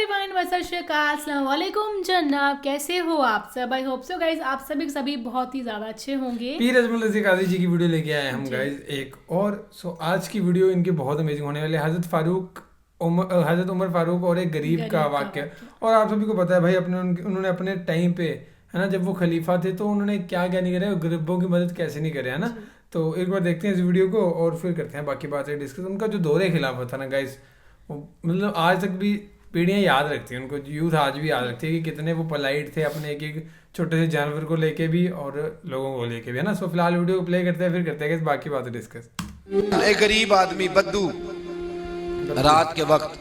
Everyone, अस्सलाम वालेकुम जनाब, कैसे हो आप सब? आई होप सो गाइज आप सभी बहुत ही ज़्यादा अच्छे होंगे। पीर अजमल रज़ी काजी जी की वीडियो लेके आए हम गाइज एक और। आज की वीडियो इनकी बहुत अमेजिंग होने वाली है। हज़रत उमर फारूक और एक गरीब का वाक़या। और आप सभी को पता है भाई, उन्होंने अपने टाइम पे है ना, जब वो खलीफा थे तो उन्होंने क्या क्या नहीं करा, गरीबों की मदद कैसे नहीं करे, है ना। तो एक बार देखते हैं इस वीडियो को और फिर करते हैं बाकी बातें डिस्कस। उनका जो दौरे खिलाफत था ना गाइज, मतलब आज तक भी पीढ़ियाँ याद रखती हैं उनको, यूथ आज भी याद रखती है कि कितने वो पोलाइट थे अपने एक एक छोटे से जानवर को लेके भी और लोगों को लेके भी, है ना। सो फिलहाल वीडियो को प्ले करते हैं, फिर करते हैं बाकी बातें डिस्कस। एक गरीब आदमी बद्दू रात के वक्त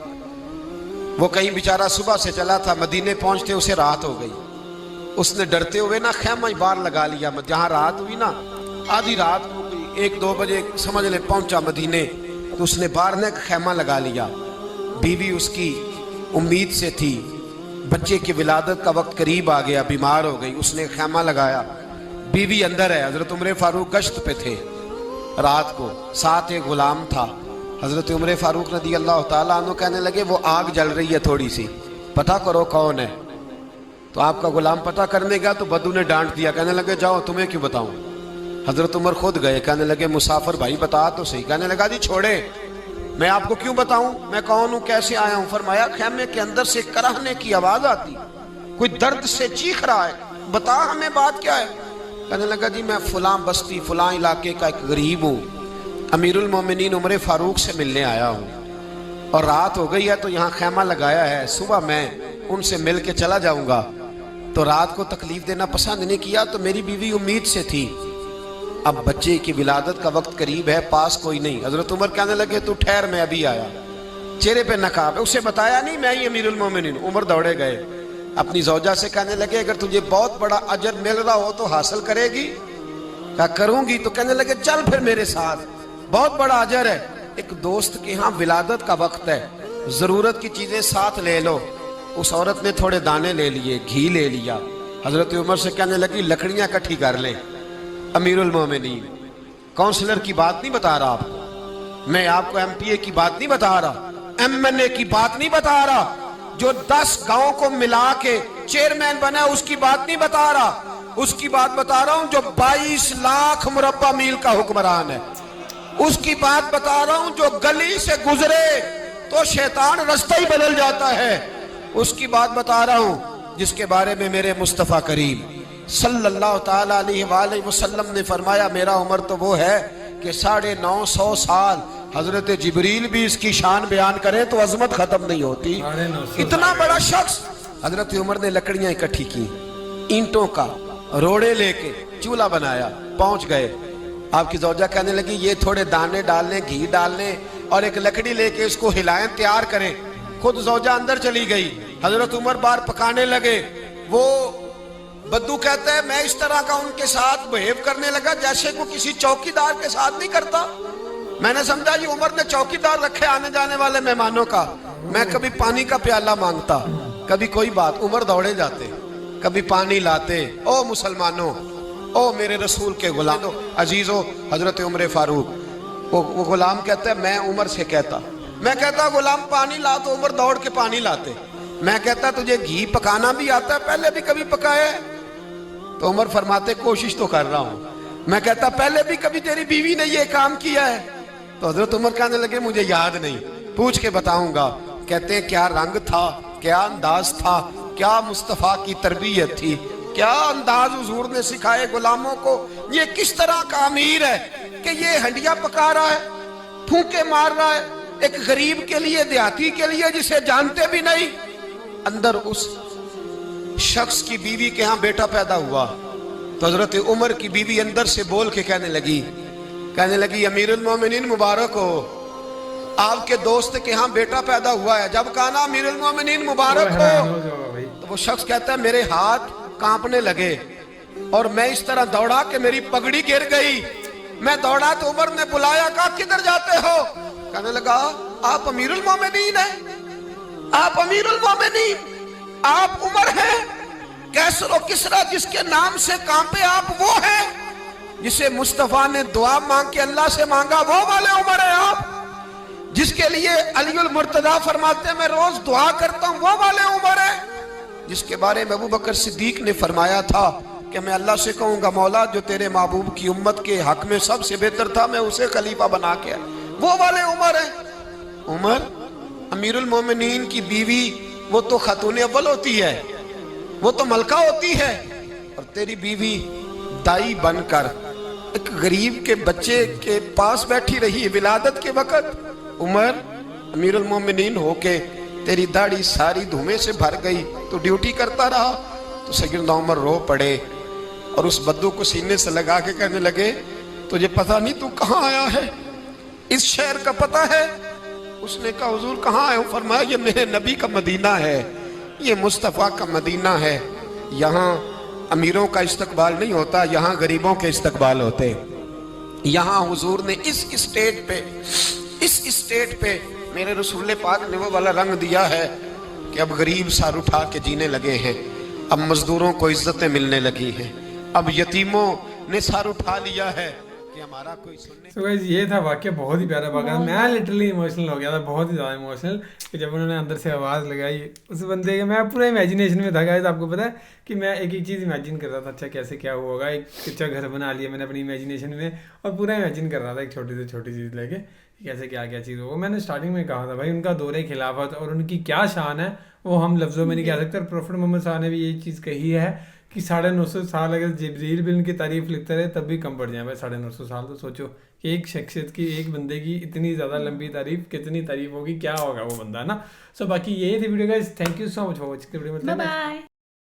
वो कहीं बेचारा सुबह से चला था, मदीने पहुंचते उसे रात हो गई। उसने डरते हुए ना खैमा ही बाहर लगा लिया। जहां रात हुई ना, आधी रात हो गई, 1-2 बजे समझ ले पहुंचा मदीने, तो उसने बाहर ने खैमा लगा लिया। बीवी उसकी उम्मीद से थी, बच्चे की विलादत का वक्त करीब आ गया, बीमार हो गई, उसने खैमा लगाया। बीवी अंदर है, हजरत उमर फारूक गश्त पे थे रात को, साथ एक गुलाम था। हजरत उमर फारूक रज़ी अल्लाह ताला अन्हु कहने लगे वो आग जल रही है थोड़ी सी, पता करो कौन है। तो आपका गुलाम पता करने गया तो बद्दू ने डांट दिया, कहने लगे जाओ, तुम्हें क्यों बताऊं। हजरत उमर खुद गए, कहने लगे मुसाफिर भाई बता तो सही। कहने लगा जी छोड़े, मैं आपको क्यों बताऊं, मैं कौन हूं, कैसे आया हूं। फरमाया खैमे के अंदर से कराहने की आवाज आती, कोई दर्द से चीख रहा है, बता हमें बात क्या है। कहने लगा जी मैं फलां बस्ती फलां इलाके का एक गरीब हूं, अमीरुल मोमिनीन उमर फारूक से मिलने आया हूं और रात हो गई है तो यहाँ खैमा लगाया है, सुबह मैं उनसे मिल के चला जाऊंगा। तो रात को तकलीफ देना पसंद नहीं किया, तो मेरी बीवी उम्मीद से थी, अब बच्चे की विलादत का वक्त करीब है, पास कोई नहीं। हजरत उमर कहने लगे तू ठहर, मैं अभी आया। चेहरे पे नकाब है, उसे बताया नहीं मैं ही अमीरुल मोमिनीन। उमर दौड़े गए, अपनी जौजा से कहने लगे अगर तुझे बहुत बड़ा अजर मिल रहा हो तो हासिल करेगी। क्या करूंगी। तो कहने लगे चल फिर मेरे साथ, बहुत बड़ा अजर है। एक दोस्त के यहाँ विलादत का वक्त है, जरूरत की चीजें साथ ले लो। उस औरत ने थोड़े दाने ले लिए, घी ले लिया। हजरत उमर से कहने लगी लकड़ियां इकट्ठी कर ले। अमीरुल मोमिनीन, काउंसलर की बात नहीं बता रहा आपको, मैं आपको एमपीए की बात नहीं बता रहा, एमएनए की बात नहीं बता रहा, जो 10 गांव को मिला के चेयरमैन बना उसकी बात नहीं बता रहा, उसकी बात बता रहा हूं जो 22 लाख मुरब्बा मील का हुक्मरान है। उसकी बात बता रहा हूं जो गली से गुजरे तो शैतान रास्ता ही बदल जाता है। उसकी बात बता रहा हूं जिसके बारे में मेरे मुस्तफा करीम सल्लल्लाहु ताला अलैहि वसल्लम ने फरमाया मेरा उमर तो वो है कि 950 साल हजरत जिब्रील भी इसकी शान बयान करे तो अजमत खत्म नहीं होती। इतना बड़ा शख्स। हजरत उमर ने लकड़ियां इकट्ठी की, ईंटों का रोड़े लेके चूल्हा बनाया, पहुंच गए। आपकी जौजा कहने लगी ये थोड़े दाने डालने, घी डालने और एक लकड़ी लेके इसको हिलाएं, तैयार करें। खुद जौजा अंदर चली गई, हजरत उमर बाहर पकाने लगे। वो बद्दू कहता है मैं इस तरह का उनके साथ बिहेव करने लगा जैसे को किसी चौकीदार के साथ नहीं करता। मैंने समझा ये उमर ने चौकीदार रखे आने जाने वाले मेहमानों का। मैं कभी पानी का प्याला मांगता, कभी कोई बात, उमर दौड़े जाते, कभी पानी लाते। ओ मुसलमानों, ओ मेरे रसूल के गुलाम अजीजो, हजरत उमर फारूक। वो गुलाम कहता है मैं उमर से कहता, मैं कहता गुलाम पानी ला, तो उमर दौड़ के पानी लाते। मैं कहता तुझे घी पकाना भी आता है, पहले भी कभी पकाया है? तो उमर फरमाते कोशिश तो कर रहा हूं। मैं कहता पहले भी कभी तेरी बीवी ने ये काम किया है? तो हजरत उमर कहने लगे मुझे याद नहीं, पूछ के बताऊंगा। कहते क्या रंग था, क्या अंदाज था, क्या मुस्तफा की तरबियत थी, क्या अंदाज हुजूर ने सिखाए गुलामों को। ये किस तरह का अमीर है कि ये हंडिया पका रहा है, फूंके मार रहा है एक गरीब के लिए, देहाती के लिए जिसे जानते भी नहीं। अंदर उस शख्स की बीवी के यहाँ बेटा पैदा हुआ तो हजरत उमर की बीवी अंदर से बोल के कहने लगी अमीरुल मोमिनीन मुबारक हो, आपके दोस्त के यहाँ बेटा पैदा हुआ है। जब कहा ना अमीरुल मोमिनीन मुबारक हो, तो वो शख्स कहता है मेरे हाथ कांपने लगे और मैं इस तरह दौड़ा कि मेरी पगड़ी गिर गई। मैं दौड़ा तो उमर ने बुलाया, कहा किधर जाते हो? कहने लगा आप अमीरुल मोमिनीन हैं, आप अमीरुल मोमिनीन, आप उमर हैं। कैसर और किसरा जिसके नाम से कांपे आप वो हैं जिसे मुस्तफा ने दुआ मांग के अल्लाह से मांगा, वो वाले उमर है आप। जिसके लिए अलीउल मुर्तजा फरमाते हैं मैं रोज दुआ करता हूं, वो वाले उमर है जिसके बारे में अबू बकर सिद्दीक ने फरमाया था कि मैं अल्लाह से कहूंगा मौला जो तेरे महबूब की उम्मत के हक में सबसे बेहतर था मैं उसे खलीफा बना के, वो वाले उमर है। उमर अमीरुल मोमिनीन की बीवी, वो तो खातून अव्वल होती है, वो तो मलका होती है, और तेरी बीवी दाई बनकर एक गरीब के बच्चे के पास बैठी रही विलादत के वक्त। उमर अमीरुल मोमिनीन होके तेरी दाढ़ी सारी धुएं से भर गई, तो ड्यूटी करता रहा। तो सैयदना उमर रो पड़े और उस बद्दू को सीने से लगा के कहने लगे तुझे पता नहीं तू कहाँ आया है, इस शहर का पता है? उसने कहा हुजूर कहाँ आया हूँ? फरमाया ये मेरे नबी का मदीना है, ये मुस्तफ़ा का मदीना है, यहाँ अमीरों का इस्तकबाल नहीं होता, यहाँ गरीबों के इस्तकबाल होते। यहाँ हुजूर ने इस स्टेट पे मेरे रसूल पाक ने वो वाला रंग दिया है कि अब गरीब सर उठा के जीने लगे हैं, अब मजदूरों को इज्जतें मिलने लगी हैं, अब यतीमों ने सर उठा लिया है कि हमारा कोई सुनने। तो गाइस ये था वाक्य, बहुत ही प्यारा वाक्य। मैं लिटरली इमोशनल हो गया था, बहुत ही ज़्यादा इमोशनल, कि जब उन्होंने अंदर से आवाज़ लगाई उस बंदे के, मैं पूरा इमेजिनेशन में था गाइस। आपको पता है कि मैं एक एक चीज़ इमेजिन कर रहा था, अच्छा कैसे क्या हुआ होगा। एक कच्चा घर बना लिया मैंने अपनी इमेजिनेशन में और पूरा इमेजिन कर रहा था एक छोटी से छोटी चीज़ लेके कैसे क्या क्या चीज़ होगा। मैंने स्टार्टिंग में कहा था भाई उनका दौरे खिलाफत और उनकी क्या शान है वो हम लफ्ज़ों में नहीं कह सकते। प्रोफेट मोहम्मद साहब ने भी यही चीज़ कही है कि 950 साल अगर जिब्रील भी उनकी तारीफ लिखते रहे तब भी कम पड़ जाए भाई 950 साल। तो सोचो कि एक शख्सियत की, एक बंदे की इतनी ज़्यादा लंबी तारीफ, कितनी तारीफ होगी, क्या होगा वो बंदा, है ना। सो बाकी यही थी video guys, thank you so much for watching video. मतलब बाय।